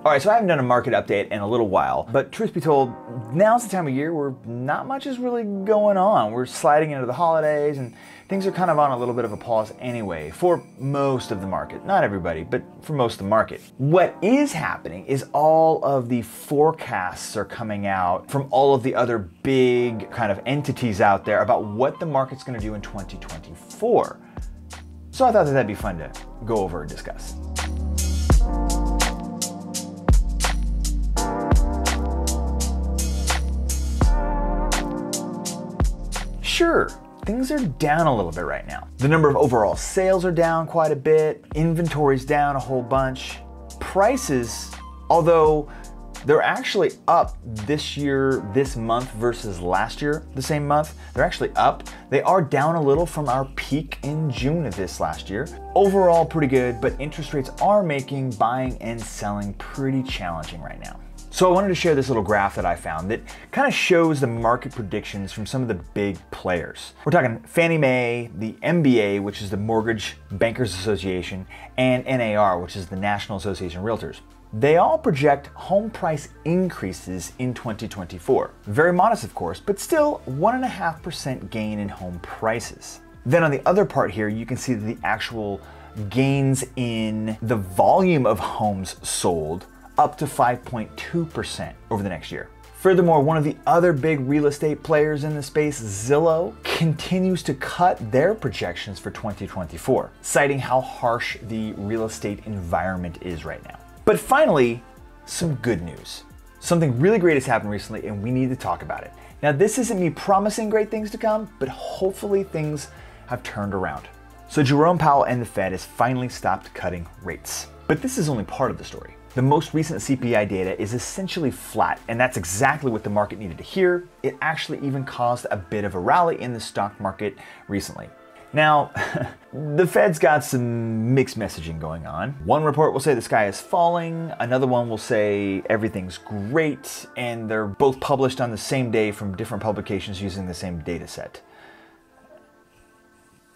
All right, so I haven't done a market update in a little while, but truth be told, now's the time of year where not much is really going on. We're sliding into the holidays and things are kind of on a little bit of a pause anyway for most of the market. Not everybody, but for most of the market. What is happening is all of the forecasts are coming out from all of the other big kind of entities out there about what the market's going to do in 2024. So I thought that that'd be fun to go over and discuss. Sure, things are down a little bit right now. The number of overall sales are down quite a bit, inventory's down a whole bunch. Prices, although they're actually up this year, this month versus last year, the same month, they're actually up. They are down a little from our peak in June of this last year. Overall pretty good, but interest rates are making buying and selling pretty challenging right now. So I wanted to share this little graph that I found that kind of shows the market predictions from some of the big players. We're talking Fannie Mae, the MBA, which is the Mortgage Bankers Association, and NAR, which is the National Association of Realtors. They all project home price increases in 2024. Very modest, of course, but still 1.5% gain in home prices. Then on the other part here, you can see the actual gains in the volume of homes sold, up to 5.2% over the next year. Furthermore, one of the other big real estate players in the space, Zillow, continues to cut their projections for 2024, citing how harsh the real estate environment is right now. But finally, some good news. Something really great has happened recently and we need to talk about it. Now, this isn't me promising great things to come, but hopefully things have turned around. So Jerome Powell and the Fed has finally stopped cutting rates. But this is only part of the story. The most recent CPI data is essentially flat, and that's exactly what the market needed to hear. It actually even caused a bit of a rally in the stock market recently. Now, the Fed's got some mixed messaging going on. One report will say the sky is falling, another one will say everything's great, and they're both published on the same day from different publications using the same data set.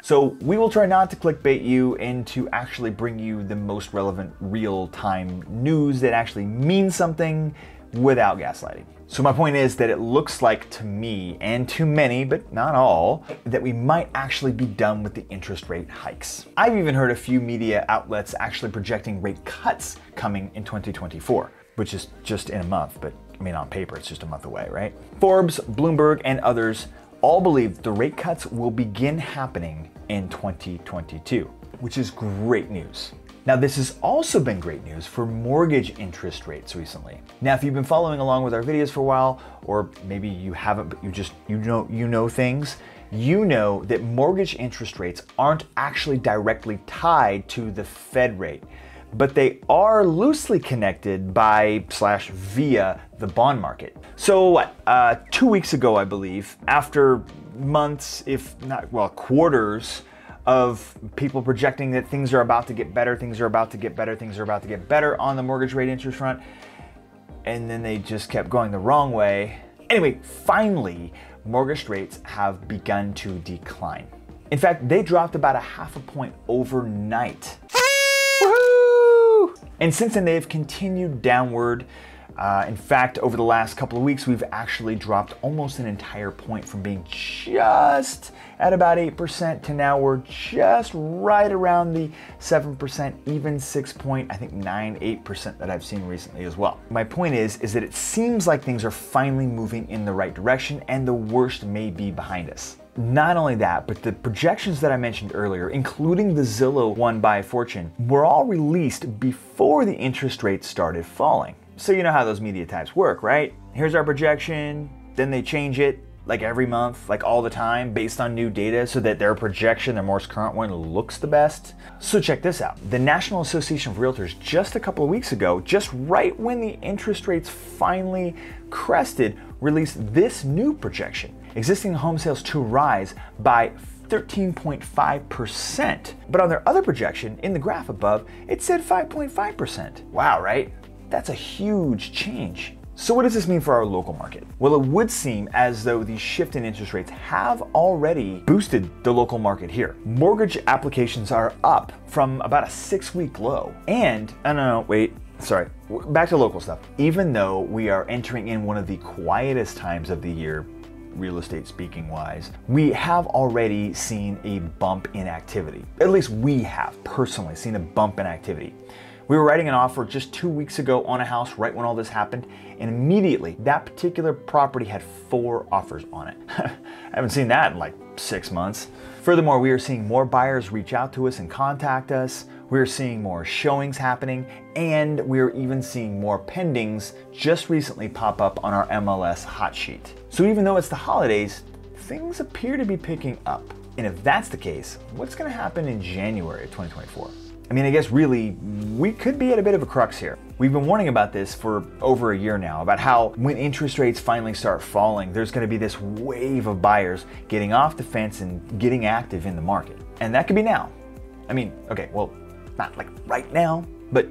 So we will try not to clickbait you and to actually bring you the most relevant real-time news that actually means something without gaslighting. So my point is that it looks like to me, and to many, but not all, that we might actually be done with the interest rate hikes. I've even heard a few media outlets actually projecting rate cuts coming in 2024, which is just in a month, but I mean on paper it's just a month away, right? Forbes, Bloomberg, and others all believe the rate cuts will begin happening in 2022, which is great news. Now, this has also been great news for mortgage interest rates recently. Now, if you've been following along with our videos for a while, or maybe you haven't, but you know things, you know that mortgage interest rates aren't actually directly tied to the Fed rate, but they are loosely connected via the bond market. So what, 2 weeks ago, I believe, after months, if not, well, quarters of people projecting that things are about to get better, things are about to get better, things are about to get better on the mortgage rate interest front, and then they just kept going the wrong way. Anyway, finally, mortgage rates have begun to decline. In fact, they dropped about 0.5 point overnight. Woohoo! And since then, they've continued downward. In fact, over the last couple of weeks, we've actually dropped almost an entire point from being just at about 8% to now we're just right around the 7%, even 6.9-8% that I've seen recently as well. My point is that it seems like things are finally moving in the right direction and the worst may be behind us. Not only that, but the projections that I mentioned earlier, including the Zillow one by Fortune, were all released before the interest rates started falling. So you know how those media types work, right? Here's our projection, then they change it like every month, like all the time, based on new data so that their projection, their most current one, looks the best. So check this out. The National Association of Realtors just a couple of weeks ago, just right when the interest rates finally crested, released this new projection. Existing home sales to rise by 13.5%. But on their other projection, in the graph above, it said 5.5%. Wow, right? That's a huge change. So what does this mean for our local market? Well, it would seem as though the shift in interest rates have already boosted the local market here. Mortgage applications are up from about a 6-week low. And, no, wait, sorry, back to local stuff. Even though we are entering in one of the quietest times of the year, real estate speaking wise, we have already seen a bump in activity. At least we have personally seen a bump in activity. We were writing an offer just 2 weeks ago on a house right when all this happened, and immediately that particular property had 4 offers on it. I haven't seen that in like 6 months. Furthermore, we are seeing more buyers reach out to us and contact us. We're seeing more showings happening, and we're even seeing more pendings just recently pop up on our MLS hot sheet. So even though it's the holidays, things appear to be picking up. And if that's the case, what's gonna happen in January of 2024? I mean, I guess really, we could be at a bit of a crux here. We've been warning about this for over a year now, about how when interest rates finally start falling, there's gonna be this wave of buyers getting off the fence and getting active in the market. And that could be now. I mean, okay, well, not like right now, but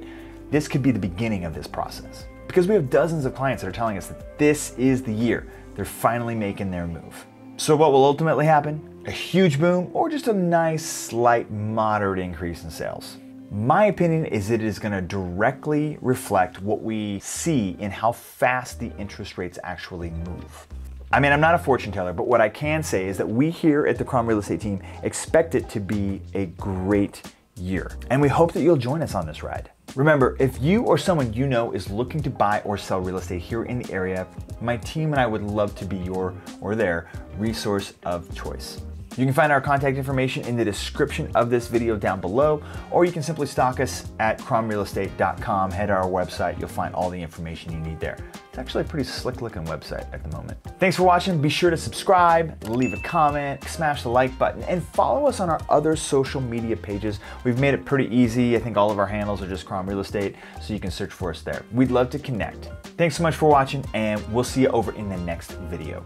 this could be the beginning of this process. Because we have dozens of clients that are telling us that this is the year they're finally making their move. So what will ultimately happen? A huge boom or just a nice, slight, moderate increase in sales? My opinion is it is going to directly reflect what we see in how fast the interest rates actually move. I mean, I'm not a fortune teller, but what I can say is that we here at the Kromm Real Estate Team expect it to be a great year. And we hope that you'll join us on this ride. Remember, if you or someone you know is looking to buy or sell real estate here in the area, my team and I would love to be your or their resource of choice. You can find our contact information in the description of this video down below, or you can simply stalk us at krommrealestate.com. Head to our website, you'll find all the information you need there. It's actually a pretty slick looking website at the moment. Thanks for watching. Be sure to subscribe, leave a comment, smash the like button, and follow us on our other social media pages. We've made it pretty easy. I think all of our handles are just Kromm Real Estate, so you can search for us there. We'd love to connect. Thanks so much for watching, and we'll see you over in the next video.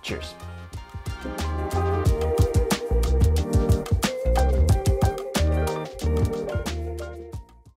Cheers.